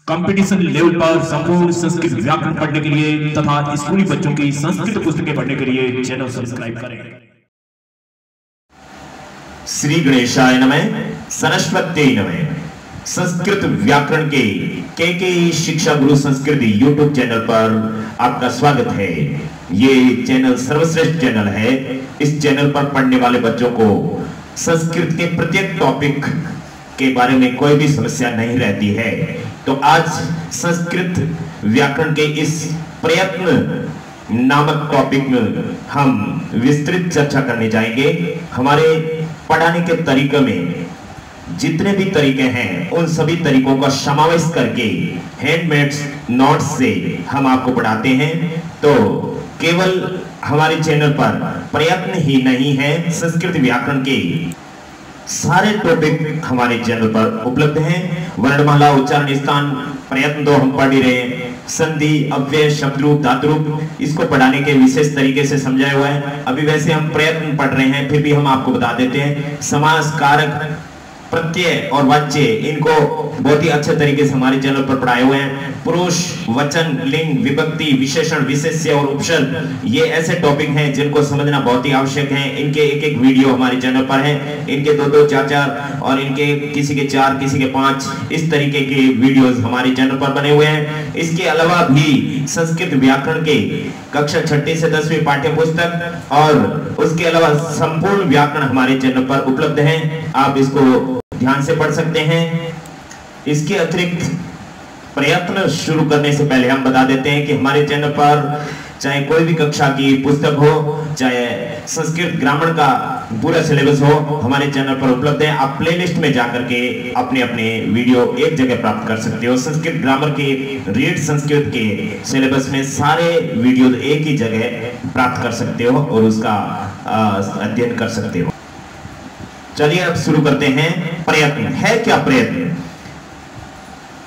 Competition level पर संपूर्ण संस्कृत व्याकरण पढ़ने के लिए तथा स्कूली बच्चों की संस्कृत पुस्तकें पढ़ने के लिए चैनल सब्सक्राइब करें। श्री गणेशाय नमः, सरस्वत्यै नमः। संस्कृत व्याकरण के शिक्षा गुरु संस्कृत यूट्यूब चैनल पर आपका स्वागत है। ये चैनल सर्वश्रेष्ठ चैनल है। इस चैनल पर पढ़ने वाले बच्चों को संस्कृत के प्रत्येक टॉपिक के बारे में कोई भी समस्या नहीं रहती है। तो आज संस्कृत व्याकरण के इस प्रयत्न नामक टॉपिक में हम विस्तृत चर्चा करने जाएंगे। हमारे पढ़ाने के तरीके में जितने भी तरीके हैं उन सभी तरीकों का समावेश करके हैंडमेड नोट्स से हम आपको पढ़ाते हैं। तो केवल हमारे चैनल पर प्रयत्न ही नहीं है, संस्कृत व्याकरण के सारे टॉपिक हमारे चैनल पर उपलब्ध हैं। वर्णमाला, उच्चारण, स्थान, प्रयत्न तो हम पढ़ ही रहे हैं। संधि, अव्यय, शब्दरूप, धातुरूप, इसको पढ़ाने के विशेष तरीके से समझाया हुआ है। अभी वैसे हम प्रयत्न पढ़ रहे हैं, फिर भी हम आपको बता देते हैं। समास, कारक, प्रत्यय और वाच्य, इनको बहुत ही अच्छे तरीके से हमारे चैनल पर पढ़ाए हुए हैं। पुरुष, वचन, लिंग, विभक्ति, विशेषण, विशेष्य और उपसर्ग, ये ऐसे टॉपिक हैं जिनको समझना बहुत ही आवश्यक है। इनके एक एक वीडियो हमारे चैनल पर है। इनके दो, चार और इनके किसी के 4, किसी के 5, इस तरीके के वीडियोस हमारे चैनल पर बने हुए हैं। इसके अलावा भी संस्कृत व्याकरण के कक्षा 6 से 10वीं पाठ्य पुस्तक और उसके अलावा संपूर्ण व्याकरण हमारे चैनल पर उपलब्ध है। आप इसको ध्यान से पढ़ सकते हैं। इसके अतिरिक्त प्रयत्न शुरू करने से पहले हम बता देते हैं कि हमारे चैनल पर चाहे कोई भी कक्षा की पुस्तक हो, चाहे संस्कृत ग्रामर का पूरा सिलेबस हो, हमारे चैनल पर उपलब्ध है। आप प्लेलिस्ट में जाकर के अपने अपने वीडियो एक जगह प्राप्त कर सकते हो। संस्कृत ग्रामर के रीड संस्कृत के सिलेबस में सारे वीडियो एक ही जगह प्राप्त कर सकते हो और उसका अध्ययन कर सकते हो। चलिए अब शुरू करते हैं। प्रयत्न है क्या? प्रयत्न,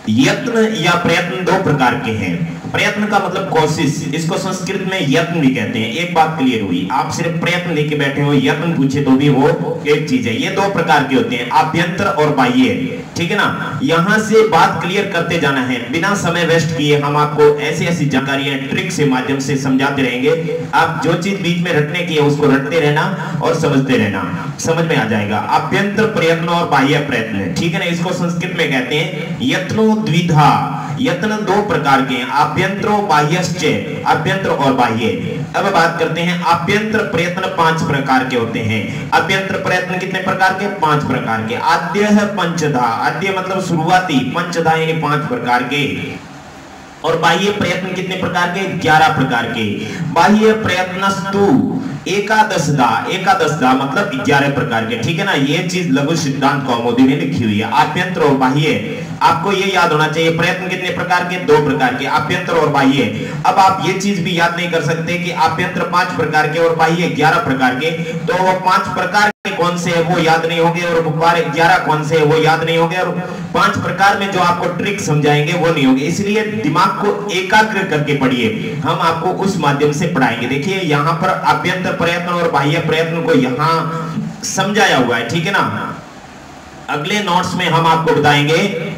यत्न या प्रयत्न दो प्रकार के हैं। प्रयत्न का मतलब कोशिश, इसको संस्कृत में यत्न भी कहते हैं। एक बात क्लियर हुई, आप सिर्फ प्रयत्न लेके बैठे हो, यत्न पूछे तो भी वो एक चीज है। ये दो प्रकार के होते हैं, आभ्यंतर और बाह्य। ठीक है ना? यहां से बात क्लियर करते जाना है बिना समय वेस्ट किए। हम आपको ऐसी ऐसी जानकारियां ट्रिक से माध्यम से समझाते रहेंगे। आप जो चीज बीच में रटने की है उसको रटते रहना और समझते रहना, समझ में आ जाएगा। आभ्यंतर प्रयत्न और बाह्य प्रयत्न, ठीक है ना? इसको संस्कृत में कहते हैं यत्नो द्विधा। यत्न दो प्रकार के हैं, आभ्यंतरो बाह्यश्च, आभ्यंतर और बाह्य। अब बात करते हैं आभ्यंतर प्रयत्न 5 प्रकार के होते हैं। आभ्यंतर प्रयत्न कितने प्रकार के? 5 प्रकार के। आद्य है पंचधा, आद्य मतलब शुरुआती, पंचधा यानी 5 प्रकार के। और बाह्य प्रयत्न कितने प्रकार के? 11 प्रकार के। बाह्य प्रयत्नस्तु एकादशधा, एकादशधा मतलब 11 प्रकार के। ठीक है ना? ये चीज लघु सिद्धांत कौमुदी में लिखी हुई है। आभ्यंतर और बाह्य, आपको ये याद होना चाहिए। प्रयत्न कितने प्रकार के? 2 प्रकार के, आभ्यंतर और बाह्य। अब आप ये चीज भी याद नहीं कर सकते कि आभ्यंतर 5 प्रकार के और बाह्य 11 प्रकार के, तो वो 5 प्रकार के कौन से है वो याद नहीं होंगे और 11 कौन से है वो याद नहीं होंगे और 5 प्रकार में जो आपको ट्रिक समझाएंगे वो नहीं होंगे। इसलिए दिमाग को एकाग्र करके पढ़िए, हम आपको उस माध्यम से पढ़ाएंगे। देखिए यहाँ पर आभ्यंतर प्रयत्न और बाह्य प्रयत्न को यहाँ समझाया हुआ है। ठीक है ना? अगले नोट्स में हम आपको बताएंगे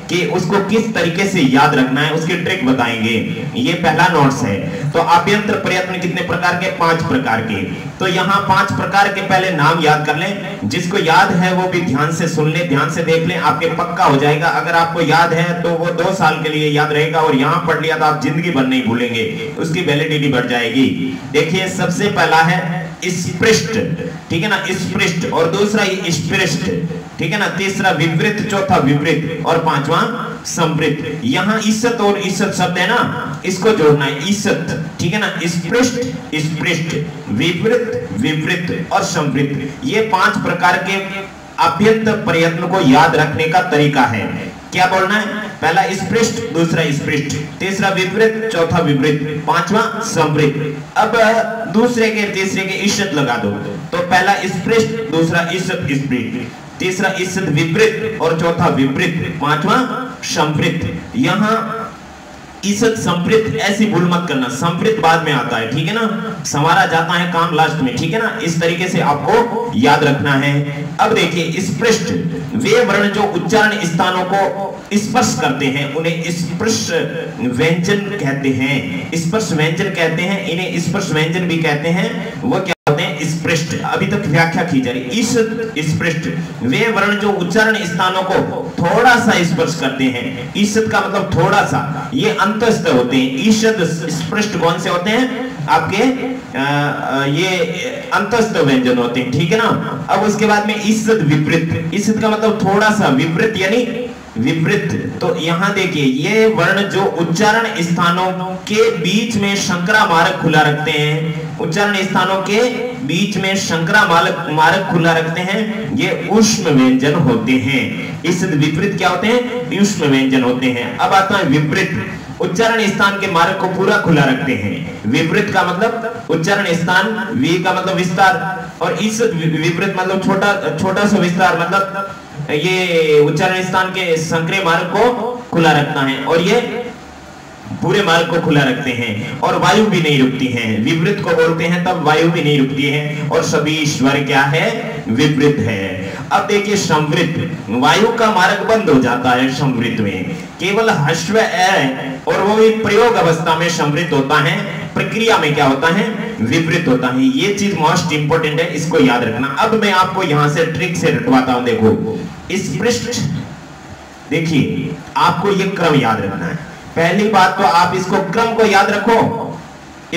कि उसको किस तरीके से याद रखना है, उसकी ट्रिक बताएंगे। ये पहला नोट्स है। तो आभ्यंतर प्रयत्न कितने प्रकार के? 5 प्रकार के। तो यहाँ 5 प्रकार के पहले नाम याद कर लें। जिसको याद है वो भी ध्यान से सुन ले, ध्यान से देख लें, आपके पक्का हो जाएगा। अगर आपको याद है तो वो 2 साल के लिए याद रहेगा और यहाँ पढ़ लिया तो आप जिंदगी भर नहीं भूलेंगे, उसकी वैलिडिटी बढ़ जाएगी। देखिए सबसे पहला है स्पृष्ट, ठीक है ना? स्पृष्ट। और दूसरा स्पृष्ट, ठीक है ना? तीसरा विवृत, चौथा विपरीत और 5वां संवृत। यहाँ ईसत और ईसत शब्द है ना, इसको जोड़ना है। ईसत, ठीक है ना? स्पृष्ट, स्पृष्ट, विपरीत, विपरीत और संवृत, ये 5 प्रकार के आभ्यंतर प्रयत्न को याद रखने का तरीका है। क्या बोलना है? पहला स्पृष्ट, दूसरा स्पृष्ट, तीसरा विपरीत, चौथा विपरीत, 5वां संवृत। अब दूसरे के तीसरे के ईसत लगा दो, तो पहला स्पृष्ट, दूसरा ईसत स्पृष्ट, तीसरा ईसत विपरीत और चौथा विपरीत, 5वां संवृत। यहाँ ईसद संवृत ऐसी भूल मत करना, संवृत बाद में आता है, ठीक है ना, संवारा जाता है काम लास्ट में, ठीक है ना, इस तरीके से आपको याद रखना है। अब देखिए स्पृष्ट, वे वर्ण जो उच्चारण स्थानों को स्पर्श करते हैं उन्हें स्पर्श व्यंजन कहते हैं, स्पर्श व्यंजन कहते हैं, इन्हें स्पर्श व्यंजन भी कहते हैं। वो क्या होते हैं? स्पृष्ट। अभी तक व्याख्या की जा रही। ईसद स्पृष्ट, वे वर्ण जो उच्चारण स्थानों को थोड़ा सा स्पर्श करते हैं। ईसद का मतलब थोड़ा सा, ये अंतस्थ होते हैं। ईसद स्पृष्ट कौन से होते हैं? आपके ये अंतस्थ व्यंजन होते हैं, ठीक है ना। अब उसके बाद में ईसद विपरीत, ईसद का मतलब थोड़ा सा, विपरीत यानी विपरीत। तो यहां देखिए ये वर्ण जो उच्चारण स्थानों के बीच में शंकरा मार्ग खुला रखते हैं, उच्चारण स्थानों के बीच में शंकरा मार्ग खुला रखते हैं, ये ऊष्म व्यंजन होते हैं। इस विपरीत क्या होते हैं? ऊष्म व्यंजन होते हैं। अब आता है विपरीत, उच्चारण स्थान के मार्ग को पूरा खुला रखते हैं। विपरीत का मतलब उच्चारण स्थान, वी का मतलब विस्तार, और इस विपरीत मतलब छोटा सा विस्तार, मतलब ये उच्चारण स्थान के संक्रिय मार्ग को खुला रखना है, और ये पूरे मार्ग को खुला रखते हैं, और वायु भी नहीं रुकती है। विपरीत को बोलते हैं तब वायु भी नहीं रुकती है, और सभी स्वर क्या है? विपरीत है। अब देखिए संवृत, वायु का मार्ग बंद हो जाता है संवृत में, केवल ह्रस्व ए, और वो भी प्रयोग अवस्था में संवृत होता है, प्रक्रिया में क्या होता है? विपरीत होता है। ये चीज मोस्ट इंपोर्टेंट है, इसको याद रखना। अब मैं आपको यहां से ट्रिक से रटवाता हूं। देखो स्पृष्ट, देखिए आपको ये क्रम याद रखना है। पहली बात तो आप इसको क्रम को याद रखो,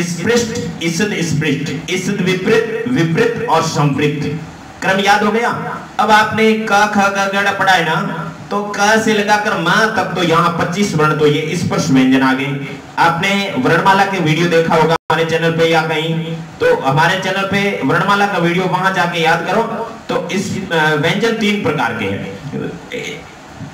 स्पृष्ट, ईसद स्पृष्ट, ईसद विपरीत, विपरीत और संवृत। क्रम याद हो गया। अब आपने क ख ग घ पढ़ा है ना, तो क से लगाकर म तक तो यहाँ 25 वर्ण, तो ये स्पर्श व्यंजन आ गए। आपने वर्णमाला के वीडियो देखा होगा हमारे चैनल पे या कहीं, तो हमारे चैनल पे वर्णमाला का वीडियो वहां जाके याद करो। तो इस व्यंजन 3 प्रकार के हैं,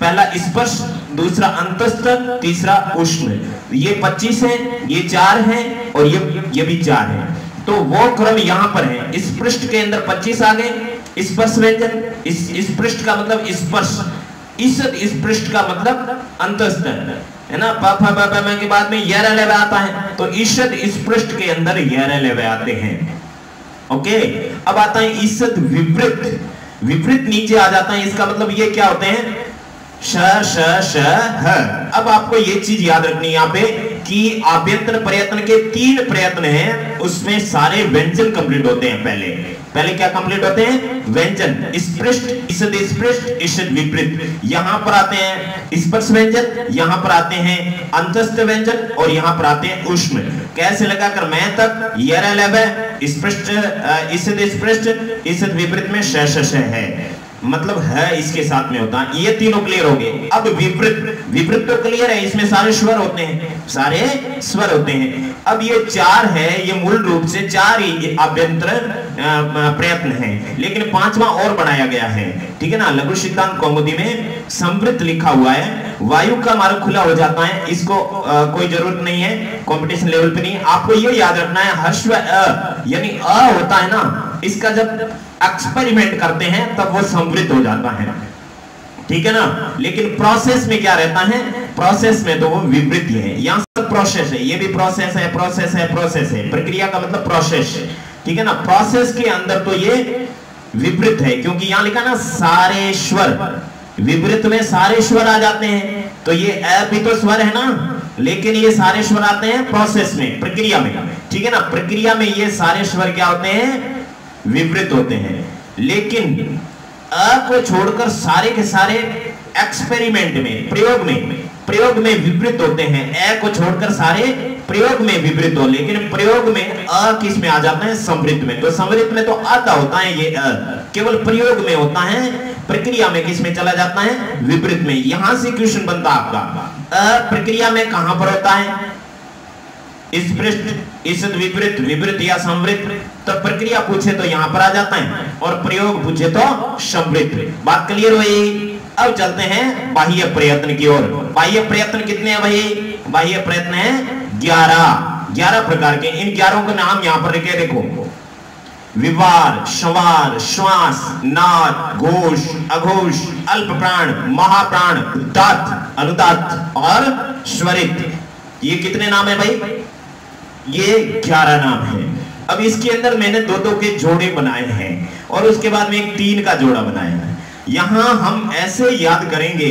पहला स्पर्श, दूसरा अंतस्थ, तीसरा ऊष्म। ये 25 है, ये 4 है, और ये भी 4 है। तो वो क्रम यहाँ पर है। स्पृष्ट के अंदर 25 आ गए स्पर्श व्यंजन, स्पृष्ट का मतलब स्पर्श, ईसद स्पृष्ट का मतलब अंतस्थ है ना। प फ ब ब के बाद में यह लेवे आता है, तो ईसद स्पृष्ट के अंदर यह लेवे आते हैं। ओके, अब आता है ईसद विपरीत, विपरीत नीचे आ जाता है। इसका मतलब ये क्या होते हैं? श श श ह। अब आपको ये चीज याद रखनी है यहाँ पे कि आभ्यंतर प्रयत्न के 3 प्रयत्न हैं, उसमें सारे व्यंजन कंप्लीट होते हैं। पहले क्या कंप्लीट होते हैं? व्यंजन, स्पृष्ट, ईसद स्पृष्ट, ईसद विपरीत। यहां पर आते हैं स्पर्श व्यंजन, यहां पर आते हैं अंतस्थ व्यंजन, और यहां पर आते हैं ऊष्म। कैसे लगाकर मैं तक यह लेवे, स्पृष्ट, ईसद स्पृष्ट, ईसद विपरीत में श श श है, मतलब है इसके साथ में होता है। ये तीनों क्लियर हो गए। अब विपरीत, विपरीत तो क्लियर है, इसमें सारे स्वर होते हैं, सारे स्वर होते हैं। अब ये 4 है, ये मूल रूप से 4 ही आभ्यंतर प्रयत्न है, लेकिन 5वां और बनाया गया है, ठीक है ना। लघु सिद्धांत कौमुदी में संवृत लिखा हुआ है, वायु का मार्ग खुला हो जाता है। इसको कोई जरूरत नहीं है, कंपटीशन लेवल पे नहीं। आपको ये याद रखना है ह्रस्व अ, यानी अ होता है ना, इसका जब एक्सपेरिमेंट करते हैं तब वो संवृत हो जाता है, ठीक है ना। लेकिन प्रोसेस में क्या रहता है? प्रोसेस में तो वो विपरीत है। यहाँ सब प्रोसेस है, ये भी प्रोसेस है, प्रोसेस है, प्रोसेस है। प्रक्रिया का मतलब प्रोसेस, ठीक है ना। प्रोसेस के अंदर तो ये विपरीत है, क्योंकि यहाँ लिखा ना सारे स्वर, विपरीत में सारे स्वर आ जाते हैं। तो ये अ भी तो स्वर है ना, लेकिन ये सारे स्वर आते हैं प्रोसेस में, प्रक्रिया में, ठीक है ना। प्रक्रिया में ये सारे स्वर क्या होते हैं? विपरीत होते हैं। लेकिन अ को छोड़कर सारे के सारे एक्सपेरिमेंट में, प्रयोग में विपरीत होते हैं। ए को छोड़कर सारे प्रयोग में विपरीत हो, लेकिन प्रयोग में अ किस में आ जाता है? समृत में। तो समृत में तो आता होता है ये अ, केवल प्रयोग में होता है, प्रक्रिया में किस में चला जाता है? विपरीत में। यहां से क्वेश्चन बनता आपका, अ प्रक्रिया में कहां पर होता है? स्पृष्ट, ईसद विपरीत, विपरीत या संवृत। तो प्रक्रिया पूछे तो यहां पर आ जाता है, और प्रयोग पूछे तो संवृत। बात क्लियर हुई। अब चलते हैं बाह्य प्रयत्न की ओर। बाह्य प्रयत्न कितने हैं भाई? बाह्य प्रयत्न है 11 प्रकार के। इन 11 के नाम यहां पर लिखे, देखो। विवार, संवार, श्वास, नाद, घोष, अघोष, अल्प प्राण, महाप्राण, उदात्त, अनुदात्त और स्वरित। ये कितने नाम है भाई? ये 11 नाम है। अब इसके अंदर मैंने दो दो के जोड़े बनाए हैं और उसके बाद में एक 3 का जोड़ा बनाया है। यहां हम ऐसे याद करेंगे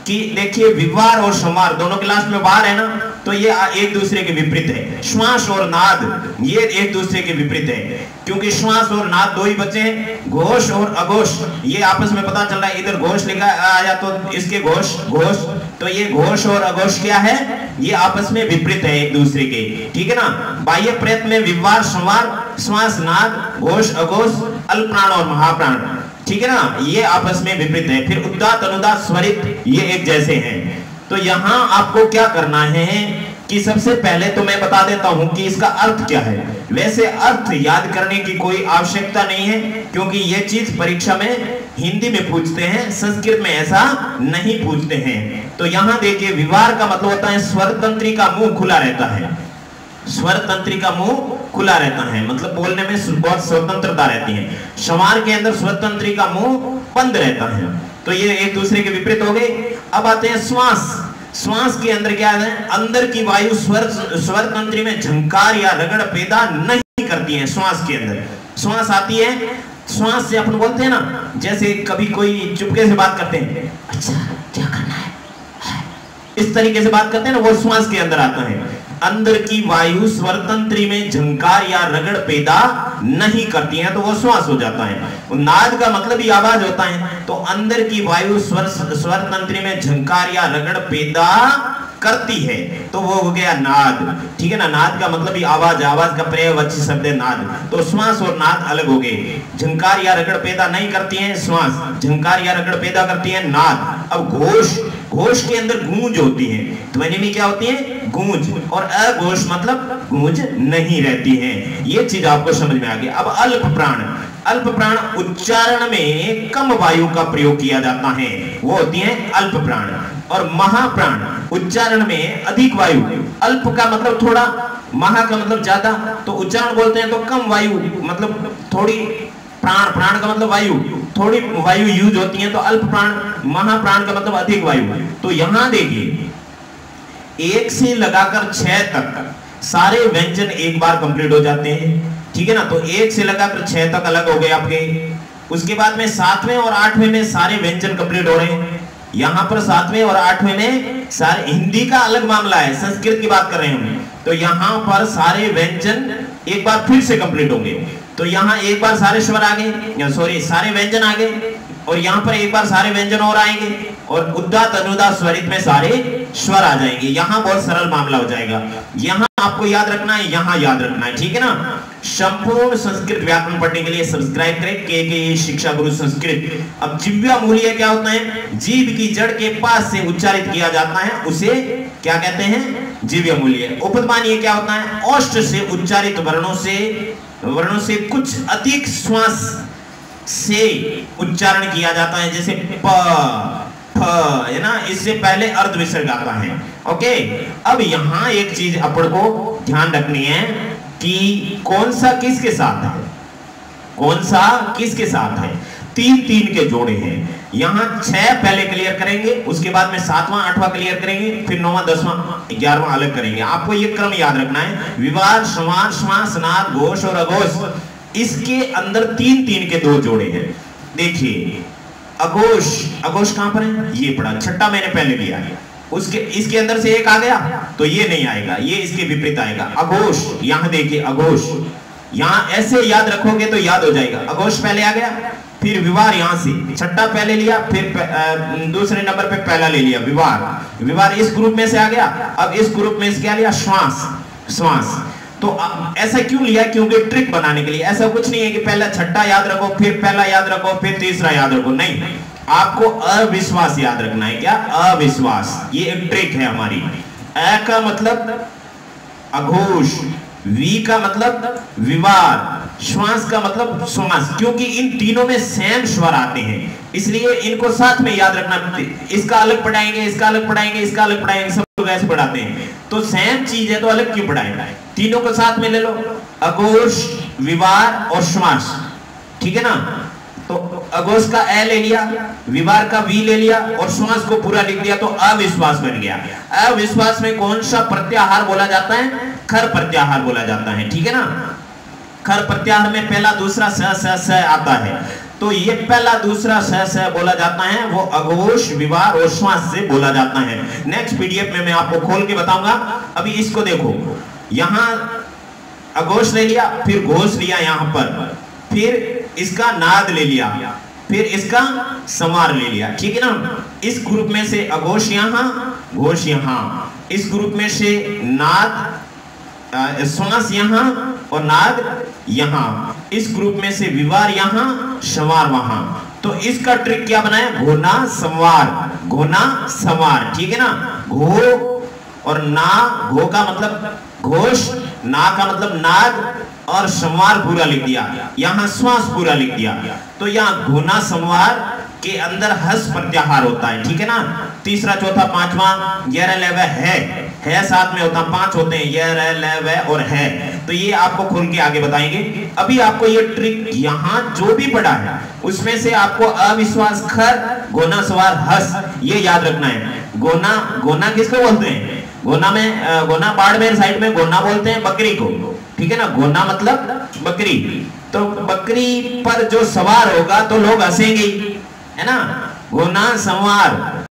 कि देखिए विवार और संवार दोनों क्लास में बाहर है ना, तो ये एक दूसरे के विपरीत है। श्वास और नाद ये एक दूसरे के विपरीत है, क्योंकि श्वास और नाद दो ही बचे हैं। घोष और अघोष ये आपस में पता चल रहा है, इधर घोष लिखा आया तो इसके घोष घोष, तो ये घोष और अघोष क्या है? ये आपस में विपरीत है एक दूसरे के, ठीक है ना। बाह्य प्रयत्न में विवार संवार, श्वास नाद, घोष अघोष, अल्पप्राण और महाप्राण, ठीक है ना, ये आपस में विपरीत है। फिर उदात्त अनुदात्त स्वरित ये एक जैसे हैं। तो यहां आपको क्या करना है कि सबसे पहले तो मैं बता देता हूं कि इसका अर्थ क्या है। वैसे अर्थ याद करने की कोई आवश्यकता नहीं है, क्योंकि ये चीज परीक्षा में हिंदी में पूछते हैं, संस्कृत में ऐसा नहीं पूछते हैं। तो यहां देखिए विवार का मतलब होता है स्वर तंत्री का मुंह खुला रहता है। स्वर तंत्री का मुंह खुला रहता है मतलब बोलने में बहुत स्वतंत्रता रहती है। संवार के अंदर स्वर तंत्री का मुंह बंद रहता है। तो ये एक दूसरे के विपरीत हो गए। अब आते हैं श्वास। श्वास के अंदर क्या है? अंदर की वायु स्वर तंत्री में झंकार या रगड़ पैदा नहीं करती है। श्वास के अंदर श्वास आती है, श्वास से अपन बोलते हैं ना, जैसे कभी कोई चुपके से बात करते हैं, अच्छा क्या करना है, इस तरीके से बात करते हैं ना, वो श्वास के अंदर आता है। अंदर की वायु स्वर तंत्री में झंकार या रगड़ पैदा नहीं करती है तो वो श्वास हो जाता है। नाद का मतलब ही आवाज होता है, तो अंदर की वायु स्वर तंत्री में झंकार या रगड़ पैदा करती है तो वो हो गया नाद, ठीक है ना। नाद का मतलब ही आवाज, आवाज का पर्यायवाची शब्द है नाद। तो श्वास और नाद अलग हो गए। झंकार या रगड़ पैदा नहीं करती है श्वास, झंकार या रगड़ पैदा करती है नाद। अब घोष, घोष के अंदर गूंज होती है। ध्वनि में क्या होती है? गूंज। और अघोष मतलब गूंज नहीं रहती है। ये चीज आपको समझ में आ गई। अब अल्प प्राण, अल्प प्राण उच्चारण में कम वायु का प्रयोग किया जाता है, वो होती है अल्प प्राण। और महाप्राण उच्चारण में अधिक वायु, अल्प का मतलब थोड़ा, महा का मतलब ज्यादा, तो उच्चारण बोलते हैं तो कम वायु मतलब थोड़ी, प्राण, प्राण का मतलब वायु, थोड़ी वायु यूज होती है तो अल्प प्राण। महाप्राण का मतलब अधिक वायु। तो यहां देखिए 1 से लगाकर 6 तक सारे व्यंजन एक बार कंप्लीट हो जाते हैं, ठीक है ना। तो 1 से लगाकर 6 तक अलग हो गए आपके। उसके बाद में 7वें और 8वें में सारे व्यंजन कंप्लीट हो रहे हैं। यहां पर 7वें और 8वें में सारे, हिंदी का अलग मामला है, संस्कृत की बात कर रहे हैं हम। तो यहां पर सारे व्यंजन एक बार फिर से कंप्लीट होंगे। तो यहां एक बार सारे स्वर आ गए, सॉरी सारे व्यंजन आ गए, और यहां पर एक बार सारे व्यंजन और आएंगे, और उदात्त अनुदात्त स्वरित में सारे स्वर आ जाएंगे। यहां बहुत सरल मामला हो जाएगा। यहां आपको याद रखना है, यहां याद रखना है, ठीक है ना। संपूर्ण संस्कृत व्याकरण पढ़ने के लिए सब्सक्राइब करें के शिक्षा गुरु संस्कृत। अब जिह्वा मूल्य क्या होता है? जीभ की जड़ के पास से उच्चारित किया जाता है, उसे क्या कहते हैं? जिह्वा मूल्य। उपध्मानी ये क्या होता है? ओष्ठ से उच्चारित वर्णों से कुछ अधिक श्वास से उच्चारण किया जाता है, जैसे प, फ, है ना, इससे पहले अर्ध विसर्ग आता है। ओके। अब यहां एक चीज अपन को ध्यान रखनी है कि कौन सा किसके साथ है, कौन सा किसके साथ है। 3-3 के जोड़े हैं। यहां 6 पहले क्लियर करेंगे, उसके बाद में 7वां 8वां क्लियर करेंगे, फिर 9वां 10वां 11वां अलग करेंगे। आपको ये क्रम याद रखना है। विवार, संवार, श्वास, नाद, घोष और अघोष, इसके अंदर 3-3 के 2 जोड़े हैं। देखिए अघोष, अघोष कहां पर है? ये पड़ा, छठा मैंने पहले लिया है। उसके इसके अंदर से एक आ गया तो ये नहीं आएगा, ये इसके विपरीत आएगा। अघोष, यहां देखिए अघोष, यहां ऐसे याद रखोगे तो याद हो जाएगा। अघोष पहले आ गया, फिर विवार यहां से छठा पहले लिया, फिर दूसरे नंबर पे पहला ले लिया विवार। विवार इस ग्रुप में से आ गया। अब इस ग्रुप में से क्या लिया? श्वास, श्वास। तो ऐसा क्यों लिया? क्योंकि ट्रिक बनाने के लिए। ऐसा कुछ नहीं है कि पहला छठा याद रखो, फिर पहला याद रखो, फिर तीसरा याद रखो, नहीं। आपको अविश्वास याद रखना है। क्या? अविश्वास। ये एक ट्रिक है हमारी। अ का मतलब अघोष, वी का मतलब विवार, श्वास का मतलब श्वास, क्योंकि इन तीनों में सेम स्वर आते हैं, इसलिए इनको साथ में याद रखना। इसका अलग पढ़ाएंगे, इसका अलग पढ़ाएंगे, इसका अलग पढ़ाएंगे, सब लोग ऐसे पढ़ाते हैं। तो सेम चीज है तो अलग क्यों पढ़ाएंगे? तीनों को साथ में ले लो, अघोष, विवार और श्वास, ठीक है ना। तो अघोष का ए ले लिया, विवार का वी ले लिया और श्वास को पूरा लिख दिया तो अविश्वास बन गया। अविश्वास में कौन सा प्रत्याहार बोला जाता है? खर प्रत्याहार बोला जाता है, ठीक है ना। खर प्रत्याहार में पहला दूसरा स आता है, तो ये पहला दूसरा स बोला जाता है, वो अघोष, विवार और श्वास से बोला जाता है। नेक्स्ट पीडीएफ में मैं आपको खोल के बताऊंगा। अभी इसको देखो, यहां अघोष ले लिया, फिर घोष लिया यहां पर, फिर इसका नाद ले लिया, फिर इसका संवार ले लिया, ठीक है ना। इस ग्रुप में से अघोष यहां, घोष यहां, इस ग्रुप में से नाद, श्वास यहां और नाद यहां, इस ग्रुप में से विवार यहां, संवार वहां। तो इसका ट्रिक क्या बनाया? घोना संवार, घोना संवार, ठीक है ना। घो और ना, घो का मतलब घोष, ना का मतलब नाद और संवार पूरा लिख दिया, यहां श्वास पूरा लिख दिया। तो यहां घोना संवार के अंदर हस प्रत्याहार होता है, ठीक है ना। तीसरा, चौथा, पांचवा, ये रह लेवे है साथ में होता, 5 होते हैं, ये रह लेवे और है। तो ये आपको खोल के आगे बताएंगे। अभी आपको ये ट्रिक यहां जो भी पढ़ा है उसमें से आपको अविश्वास खर, घोना संवार हस, ये याद रखना है। घोना, घोना किसको बोलते हैं? घोना में, घोना बाड़मेर साइड में घोना बोलते हैं बकरी को, ठीक है ना। घोना मतलब बकरी, तो बकरी पर जो सवार होगा तो लोग हंसेंगे, है ना। घोना संवार,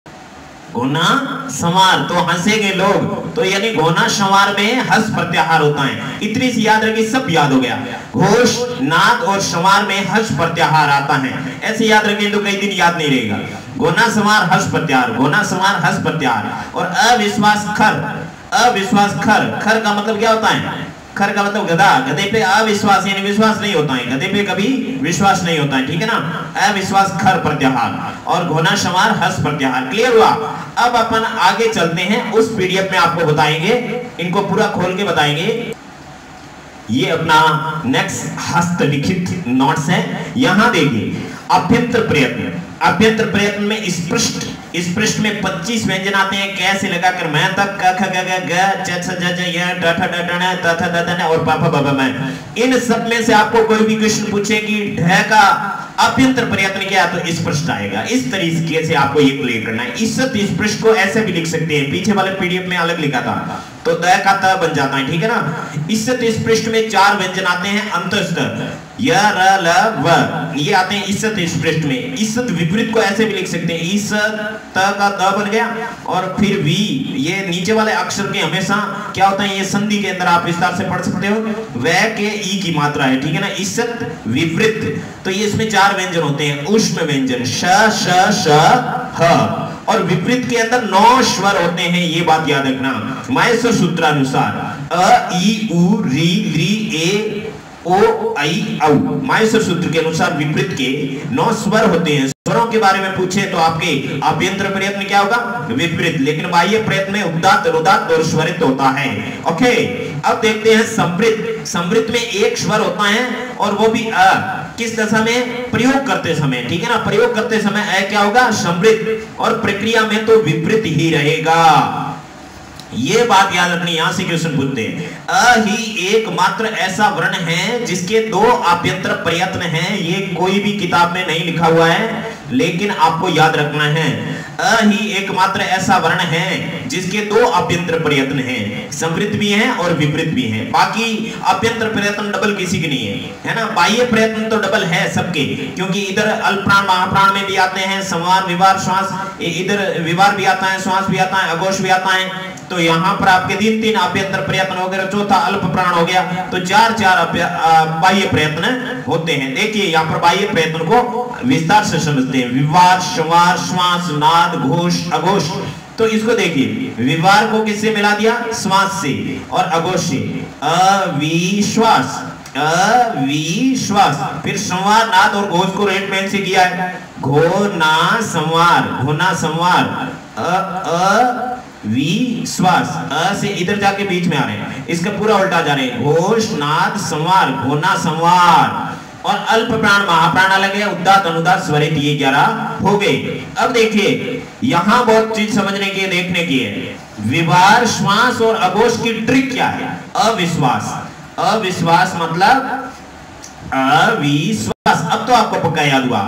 घोना संवार तो हंसेंगे लोग, तो यानी घोना संवार में हस प्रत्याहार होता है। इतनी सी याद रखी, सब याद हो गया। घोष, नाद और संवार में हस प्रत्याहार आता है, ऐसे याद रखें तो कई दिन याद नहीं रहेगा। घोना संवार हस प्रत्याहार, घोना संवार हस प्रत्याहार। और अविश्वास खर, अविश्वास खर, खर का मतलब क्या होता है? खर का मतलब गधा, गधे पे अविश्वास यानी विश्वास नहीं होता है, गधे पे कभी विश्वास नहीं होता है, ठीक है ना। अविश्वास खर प्रत्याहार और घोना संवार हस प्रत्याहार। क्लियर हुआ? अब अपन आगे चलते हैं, उस पीडीएफ में आपको बताएंगे, इनको पूरा खोल के बताएंगे। ये अपना नेक्स्ट हस्तलिखित नोट्स है। यहां देखिए, अभ्यंतर प्रयत्न, अभ्यंतर प्रयत्न में स्पृष्ट, इस पृष्ठ में 25 व्यंजन आते हैं, कैसे लगाकर मैं तक, क ख ग ग च छ ज ज य ट ठ ड ण त थ द ध न और प फ ब भ म। इन सब में से आपको कोई भी क्वेश्चन पूछे कि ढ का अभ्यंतर प्रयत्न क्या, तो इस पृष्ठ आएगा। इस तरीके से आपको ये क्लियर करना है। इस पृष्ठ को ऐसे भी लिख सकते हैं, पीछे वाले पीडीएफ में अलग लिखा था, तो द का त बन जाता है, ठीक है ना। इस पृष्ठ में 4 व्यंजन आते हैं अंतस्थ, य र ल व, ये आते हैं इस पृष्ठ में। इस विपरीत को ऐसे भी लिख सकते हैं, इस त का द बन गया और फिर वी, ये नीचे वाले अक्षर के हमेशा क्या होता है, ये संधि के अंदर आप विस्तार से पढ़ सकते हो, व के ई की मात्रा है, ठीक है ना। इस विपरीत, तो ये इसमें 4 व्यंजन होते हैं। ऊष्म व्यंजन श श श ह, और विपरीत के अंदर 9 स्वर होते हैं, ये बात याद रखना। माहेश्वर सूत्रानुसार अ ई उ री री ए ओ आई औ, माहेश्वर सूत्र के अनुसार विपरीत के 9 स्वर होते हैं। स्वरों के बारे में पूछे तो आपके अभ्यंतर प्रयत्न क्या होगा? विपरीत। लेकिन बाह्य प्रयत्न में उदात्त, रुदात्त और स्वरित होता है। ओके, अब देखते हैं समृद्ध। समृद्ध में 1 स्वर होता है और वो भी अ, किस दशा में? प्रयोग करते समय, ठीक है ना। प्रयोग करते समय अ क्या होगा? समृद्ध, और प्रक्रिया में तो विपरीत ही रहेगा। ये बात याद रखनी, यहां से क्वेश्चन पूछते हैं। अ ही एकमात्र ऐसा वर्ण है जिसके 2 अभ्यंतर प्रयत्न हैं। ये कोई भी किताब में नहीं लिखा हुआ है, लेकिन आपको याद रखना है। अ ही एकमात्र ऐसा वर्ण है जिसके 2 अभ्यंतर प्रयत्न हैं, समृद्ध भी हैं और विपरीत भी हैं। बाकी अभ्यंतर प्रयत्न डबल किसी के नहीं है ना। बाह्य प्रयत्न तो डबल है सबके, क्योंकि इधर अल्पप्राण महाप्राण में भी आते हैं, संवार, विवार, श्वास, इधर विवार भी आता है, श्वास भी आता है, अघोष भी आता है। तो यहाँ पर आपके 3 अभ्यंतर प्रयत्न हो गए, चौथा अल्प प्राण हो गया, तो 4 बाह्य प्रयत्न होते हैं। देखिए यहाँ पर बाह्य प्रयत्न को विस्तार से समझते हैं। विवार, संवार, श्वास, नाद, घोष, अघोष। तो इसको देखिए, विवार को किससे मिला दिया? श्वास से, और अघोष से अविश्वास, अविश्वास। फिर संवार, नाद और घोष को रेड पेन से किया है, घोना संवार, घोना संवार, विश्वास। अ से इधर जाके बीच में आ रहे हैं, इसका पूरा उल्टा जा रहे हैं, घोष, नाद, संवार, घोना संवार। और अल्प प्राण महाप्राण अलग है, उदात्त, अनुदात्त, स्वरित, ये 11 हो गए। अब देखिए यहां बहुत चीज समझने की, देखने की है। विवार, श्वास और अघोष की ट्रिक क्या है? अविश्वास। अविश्वास मतलब अविश्वास। अब तो आपको पक्का याद हुआ।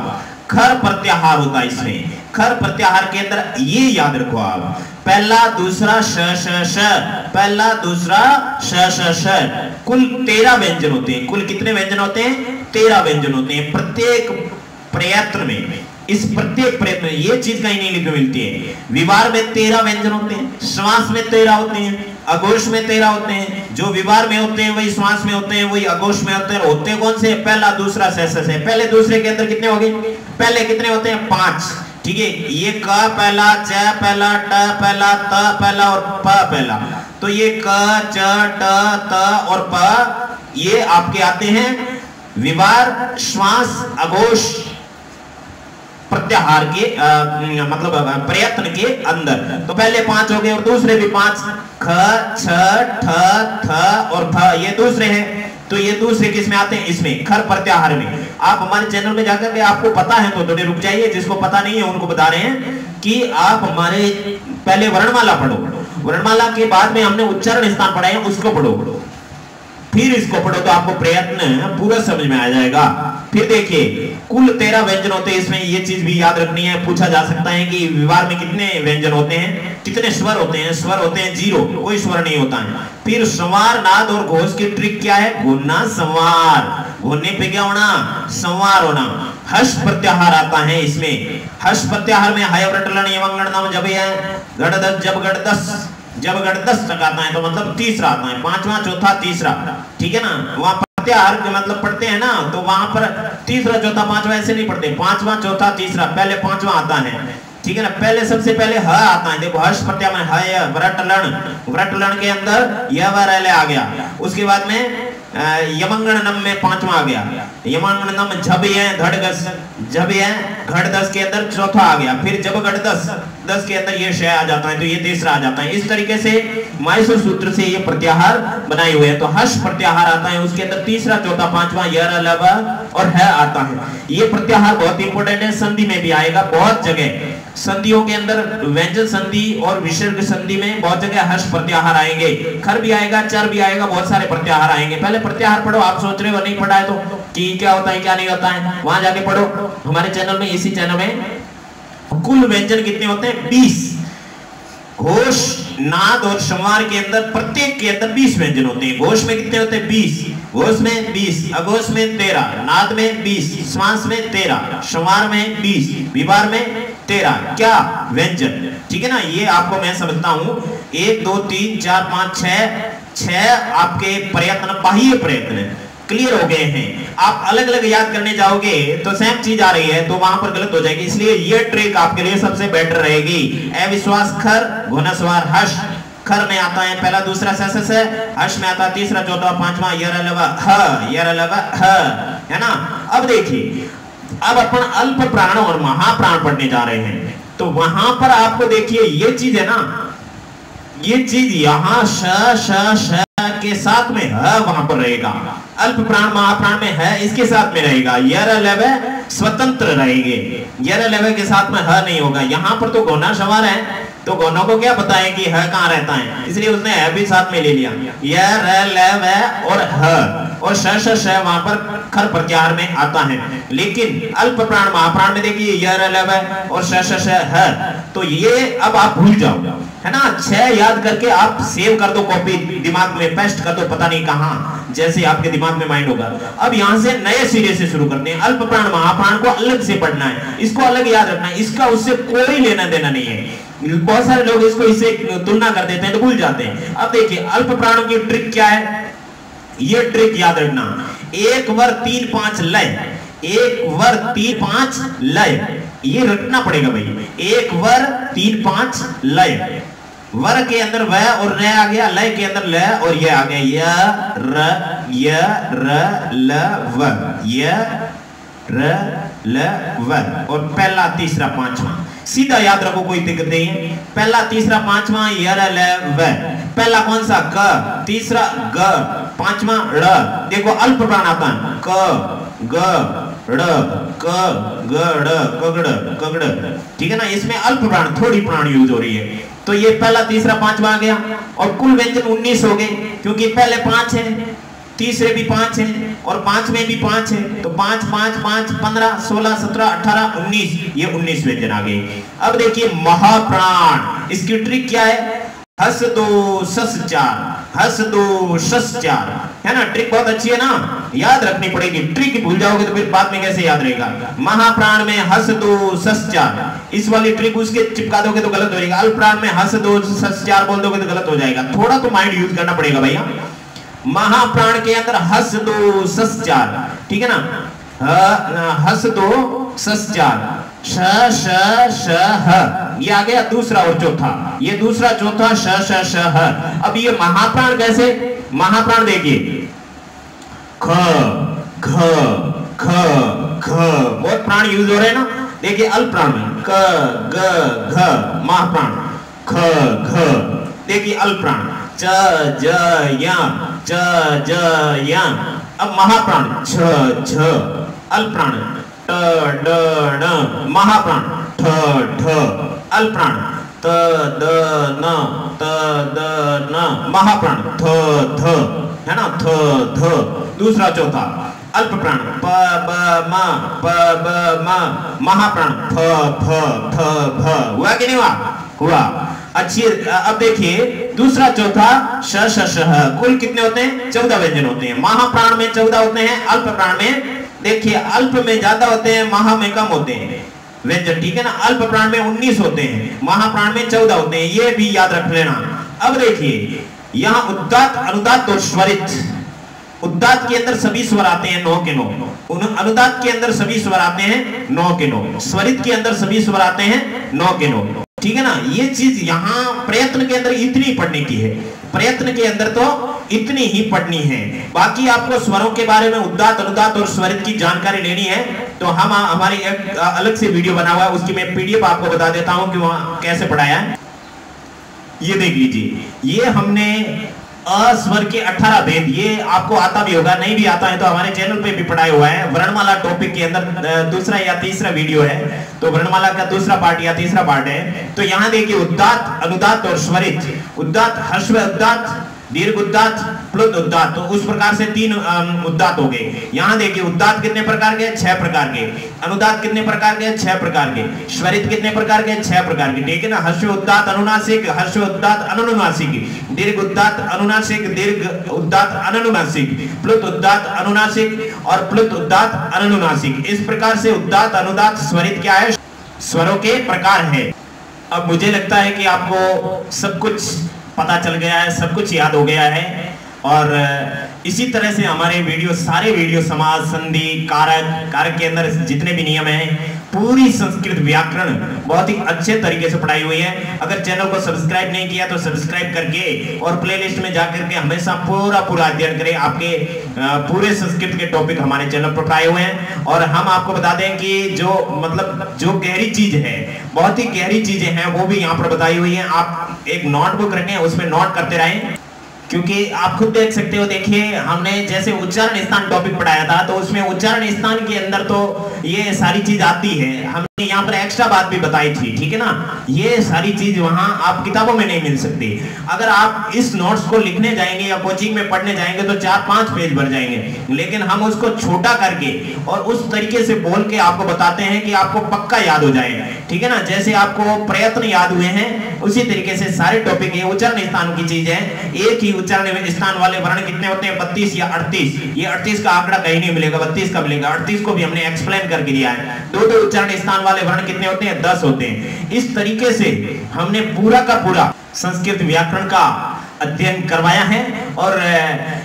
खर प्रत्याहार होता है इसमें। खर प्रत्याहार के अंदर ये याद रखो आप, पहला दूसरा श श श, पहला दूसरा श श श, कुल 13 व्यंजन होते हैं। कुल कितने व्यंजन होते हैं? 13 व्यंजन होते हैं प्रत्येक प्रयत्न में। इस प्रत्येक प्रयत्न में ये चीज कहीं नहीं लिखी मिलती है। विवार में 13 व्यंजन होते हैं, श्वास में 13 होते हैं, अघोष में 13 होते हैं। जो विवार में होते हैं वही श्वास में होते हैं, वही अघोष में होते हैं। होते कौन से? पहला दूसरा श श। पहले दूसरे के अंदर कितने हो गए? पहले कितने होते हैं? 5। ठीक है, ये क पहला, च पहला, ट पहला, त पहला और प पहला। तो ये क च ट त और प ये आपके आते हैं विवार, श्वास, अघोष, प्रत्याहार के मतलब प्रयत्न के अंदर। तो पहले 5 हो गए और दूसरे भी 5, ख छ ठ थ और फ, ये दूसरे हैं। तो ये दूसरे किस में आते हैं? इसमें, खर प्रत्याहार में। आप हमारे चैनल में जाकर के आपको पता है तो थोड़े रुक जाइए, जिसको पता नहीं है उनको बता रहे हैं कि आप हमारे पहले वर्णमाला पढ़ो, वर्णमाला के बाद में हमने उच्चारण स्थान पढ़ाए हैं, उसको पढ़ो, फिर इसको पढ़ो तो आपको प्रयत्न पूरा समझ में आ जाएगा। फिर देखिए कुल 13 व्यंजन होते हैं इसमें, ये चीज भी याद रखनी है। पूछा जा सकता है कि विवार में कितने व्यंजन होते हैं, कितने स्वर होते हैं? स्वर होते हैं 0, कोई स्वर नहीं होता है। फिर संवार, नाद और घोष की ट्रिक क्या है? घूमना, संवार, घूमने पे क्या होना? संवार होना। हर्ष प्रत्याहार आता है इसमें। हर्ष प्रत्याहार में हय व्रट लण यमंगण नाम जब है गढ़ 10 जब गढ़ 10, जब गढ़ 10 तक आता है तो मतलब तीसरा आता है, 5वां, चौथा, तीसरा। ठीक है ना, वहां प्रत्याहार के मतलब पढ़ते हैं ना, तो वहां पर तीसरा, चौथा, 5वां ऐसे नहीं पढ़ते, 5वां, चौथा, तीसरा, पहले 5वां आता है। ठीक है ना, पहले सबसे पहले ह आता है। देखो हर्ष प्रत्याहार में हय व्रट लण, व्रट लण के अंदर य व र ल आ गया। उसके बाद में यमंगणनम में 5वां आ गया, यमंगणनम झब है धड़ गस, जब है घड़ 10 के अंदर चौथा आ गया। फिर जब घड़ 10 के अंदर ये श आ जाता है तो ये तीसरा आ जाता है। इस तरीके से माहेश्वर सूत्र से ये प्रत्याहार बनाए हुए हैं। तो हर्ष प्रत्याहार आता है, उसके अंदर तीसरा, चौथा, 5वां य र ल व और है आता है। ये प्रत्याहार बहुत इंपॉर्टेंट है, संधि में भी आएगा बहुत जगह। संधियों के अंदर व्यंजन संधि और विसर्ग संधि में बहुत जगह हर्ष प्रत्याहार आएंगे, खर भी आएगा, चर भी आएगा, बहुत सारे प्रत्याहार आएंगे। पहले प्रत्याहार पढ़ो। आप सोच रहे हो नहीं पढ़ा है तो कि क्या होता है क्या नहीं होता है, वहां जाके पढ़ो। हमारे चैनल में, इसी चैनल में कुल व्यंजन कितने होते हैं? 20। घोष, नाद और संवार के अंदर प्रत्येक के अंदर 20 व्यंजन होते हैं। घोष में कितने होते हैं? 20। घोष में 20, अघोष में 13, नाद में 20, श्वास में 13, संवार में 20, विवार में 13 क्या व्यंजन। ठीक है ना, ये आपको मैं समझता हूं। 1 2 3 4 5 6 आपके प्रयत्न, बाह्य प्रयत्न क्लियर हो गए हैं। आप अलग अलग याद करने जाओगे तो सेम चीज आ रही है तो वहां पर गलत हो जाएगी, इसलिए ये ट्रिक आपके लिए सबसे बेटर रहेगी। अविश्वास खर, घुनस्वार हर्ष। खर में आता है पहला, दूसरा स, हर्ष में आता है तीसरा, चौथा, 5वां य र ल व ह, य र ल व ह, है ना। अब देखिए, अब अपन अल्प प्राण और महाप्राण पढ़ने जा रहे हैं। तो वहां पर आपको देखिए ये चीज है ना, ये चीज यहां श के साथ में है, वहां पर रहेगा। अल्प प्राण महाप्राण में है, इसके साथ में रहेगा। यर लव स्वतंत्र रहेंगे, यर लव के साथ में है नहीं होगा। यहाँ पर तो गौना सवार है, तो गौनों को क्या पता है कि है कहाँ रहता है, इसलिए उसने है भी साथ में ले लिया। यर लव और है, और श वहां पर खर प्रत्याहार में आता है। लेकिन अल्प प्राण महाप्राण में देखिए यर लव और श है, तो ये अब आप भूल जाओ, है ना। 6 याद करके आप सेव कर दो, कॉपी दिमाग में पेस्ट कर दो, पता नहीं कहां, जैसे आपके दिमाग में माइंड होगा। अब यहां से नए सिरे से शुरू करते हैं। अल्प प्राण महाप्राण को अलग से पढ़ना है, इसको अलग याद रखना है, इसका उससे कोई लेना देना नहीं है। बहुत सारे लोग इसको इससे तुलना कर देते हैं तो भूल जाते हैं। अब देखिए अल्प प्राणों की ट्रिक क्या है, ये ट्रिक याद रखना। 1 वर 3 5 लय, 1 वर 3 5 लय, ये रखना पड़ेगा भाई। 1 वर 3 5 लय, वर के अंदर व और र आ गया, लय के अंदर ल और ये आ गया, य र ल व, य र ल व, और पहला तीसरा पांचवा सीधा याद रखो, कोई दिक्कत नहीं है। पहला तीसरा पांचवा य र ल व, पहला कौन सा क, तीसरा ग, पांचवा ड़। देखो अल्प प्राण आता है क ग ड़, क ग ड़, कगड़ कगड़, ठीक है ना। इसमें अल्प प्राण, थोड़ी प्राण यूज हो रही है। तो ये पहला तीसरा पांचवा आ गया, और कुल व्यंजन 19 हो गए, क्योंकि पहले 5 है, तीसरे भी 5 है और 5 में भी 5 है, तो 5 5 5 15 16 17 18 19, ये 19 व्यंजन आ गए। अब देखिए महाप्राण, इसकी ट्रिक क्या है? हस दो सस चार, हस दो सस चार, है ना। ट्रिक बहुत अच्छी है ना, याद रखनी पड़ेगी। ट्रिक भूल जाओगे तो फिर बाद में कैसे याद रहेगा। महाप्राण में हस दो सस चार, इस वाली ट्रिक उसके चिपका दोगे तो गलत हो जाएगा। अल्प प्राण में हस दो सस चार बोल दोगे तो गलत हो जाएगा। थोड़ा तो माइंड यूज करना पड़ेगा भैया। महाप्राण के अंदर हस दो सस चार, ठीक है ना। हस दो सस चार, श श श ह, ये आ गया दूसरा और चौथा, ये दूसरा चौथा श श श ह। अब ये महाप्राण कैसे? महाप्राण देखिए, ख ख ख ख, बहुत प्राण यूज हो रहे हैं ना। देखिए अल्प प्राण में क ग घ, महाप्राण ख घ। देखिए अल्प प्राण च ज य, च ज य। अब महाप्राण छ छ, अल्प प्राण ट ड ण, महाप्राण ठ ठ, अल्प प्राण त द न, त द न, महाप्राण थ थ, है ना, थ थ। दूसरा चौथा अल्प प्राण प ब म, प ब म, महाप्राण फ फ फ फ। हुआ कि नहीं हुआ? हुआ। अच्छी। अब देखिए दूसरा चौथा श श श ह। कुल कितने होते हैं? 14 व्यंजन होते हैं। महाप्राण में 14 होते हैं, अल्प प्राण में देखिए अल्प में ज्यादा होते हैं, महा में कम होते हैं व्यंजन, ठीक है ना। अल्प प्राण में 19 होते हैं, महाप्राण में 14 होते हैं, ये भी याद रख लेना। अब देखिए यहाँ उद्दात, अनुदात और स्वरित। उद्दात के अंदर सभी स्वर आते हैं 9 के 9, अनुदात के अंदर सभी स्वर आते हैं 9 के 9, स्वरित के अंदर सभी स्वर आते हैं 9 के 9, ठीक है ना। ये चीज यहाँ प्रयत्न के अंदर इतनी पढ़ने की है, प्रयत्न के अंदर तो इतनी ही पढ़नी है। बाकी आपको स्वरों के बारे में उद्दात, अनुदात और स्वरित की जानकारी लेनी है तो हम हमारी एक अलग से वीडियो बना हुआ है, उसकी मैं पीडीएफ आपको बता देता हूं कि वहां कैसे पढ़ाया है। ये देख लीजिए, ये हमने अस्वर के 18 भेद, ये आपको आता भी होगा, नहीं भी आता है तो हमारे चैनल पे भी पढ़ाया हुआ है। वर्णमाला टॉपिक के अंदर दूसरा या तीसरा वीडियो है, तो वर्णमाला का दूसरा पार्ट या तीसरा पार्ट है। तो यहाँ देखिए उद्दात, अनुदात और स्वरित। उद्दात ह्रस्व उद्दात, दीर्घ उद्दात, प्लुत उद्दात, तो उस प्रकार से 3 उद्दात हो गए। यहाँ देखिए उद्दात कितने प्रकार के? 6 प्रकार के। अनुदात कितने प्रकार के? 6 प्रकार के। स्वरित कितने प्रकार के? 6 प्रकार के, ठीक है ना। ह्रस्व उद्दात अनुनासिक, ह्रस्व उद्दात अनुनासिक, दीर्घ उद्दात अनुनासिक, दीर्घ उद्दात अनुनासिक, प्लुत उद्दात अनुनासिक और प्लुत उद्दात अनुनासिक। इस प्रकार से उद्दात, अनुदात, स्वरित क्या है? स्वरों के प्रकार है। अब मुझे लगता है कि आपको सब कुछ पता चल गया है, सब कुछ याद हो गया है। और इसी तरह से हमारे वीडियो, सारे वीडियो समाज, संधि, कारक, कारक के अंदर जितने भी नियम हैं, पूरी संस्कृत व्याकरण बहुत ही अच्छे तरीके से पढ़ाई हुई है। अगर चैनल को सब्सक्राइब नहीं किया तो सब्सक्राइब करके और प्लेलिस्ट में जाकर के हमेशा पूरा अध्ययन करें। आपके पूरे संस्कृत के टॉपिक हमारे चैनल पर पढ़ाए हुए हैं। और हम आपको बता दें कि जो गहरी चीज है, बहुत ही गहरी चीजें हैं, वो भी यहाँ पर बताई हुई है। आप एक नोटबुक रखें, उसमें नोट करते रहें, क्योंकि आप खुद देख सकते हो। देखिए हमने जैसे उच्चारण स्थान टॉपिक पढ़ाया था, तो उसमें उच्चारण स्थान के अंदर तो ये सारी चीज आती है। हमने यहाँ पर एक्स्ट्रा बात भी बताई थी, ठीक है ना। ये सारी चीज वहां आप किताबों में नहीं मिल सकती। अगर आप इस नोट्स को लिखने जाएंगे या कोचिंग में पढ़ने जाएंगे तो 4-5 पेज भर जाएंगे, लेकिन हम उसको छोटा करके और उस तरीके से बोल के आपको बताते हैं कि आपको पक्का याद हो जाएगा, ठीक है ना। जैसे आपको प्रयत्न याद हुए हैं, उसी तरीके से सारे टॉपिक, ये उच्चारण स्थान की चीज है। एक ही उच्चारण स्थान वाले वर्ण कितने होते हैं? 32 या 38। ये 38 का आंकड़ा कहीं नहीं मिलेगा, 32 का मिलेगा। 38 को भी हमने एक्सप्लेन करके दिया है। 2 उच्चारण स्थान वाले वर्ण कितने होते हैं? 10 होते हैं। इस तरीके से हमने पूरा का पूरा संस्कृत व्याकरण का अध्ययन करवाया है। और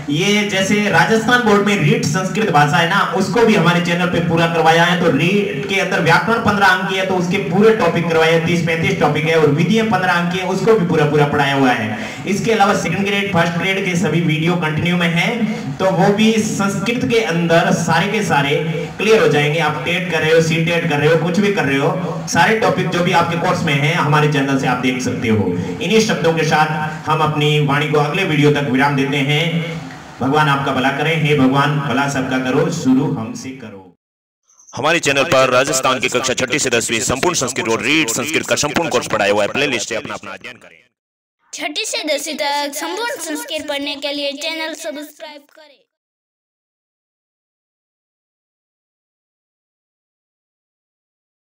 ये जैसे राजस्थान बोर्ड में रीट संस्कृत भाषा है ना, उसको भी हमारे चैनल पे पूरा करवाया है। तो रीट के अंदर व्याकरण 15 अंक की है, तो उसके पूरे टॉपिक करवाए हैं, 30-35 टॉपिक है। और विधि 15 अंक की है, उसको भी पूरा पढ़ाया हुआ है। इसके अलावा सेकंड ग्रेड, फर्स्ट ग्रेड के सभी वीडियो कंटिन्यू में है, तो वो भी संस्कृत के अंदर सारे के सारे क्लियर हो जाएंगे। आप टेट कर रहे हो, सी टेट कर रहे हो, कुछ भी कर रहे हो, सारे टॉपिक जो भी आपके कोर्स में है हमारे चैनल से आप देख सकते हो। इन्हीं शब्दों के साथ हम अपनी वाणी को अगले वीडियो तक विराम देते हैं। भगवान आपका भला करें। हे भगवान भला सबका करो, शुरू हमसे करो। हमारे चैनल पर राजस्थान की कक्षा 6ठी से 10वीं संपूर्ण संस्कृत और रीड संस्कृत का संपूर्ण कोर्स पढ़ाया हुआ है। प्लेलिस्ट से अपना अध्ययन करें। 6ठी से 10वीं तक संपूर्ण संस्कृत पढ़ने के लिए चैनल सब्सक्राइब करें।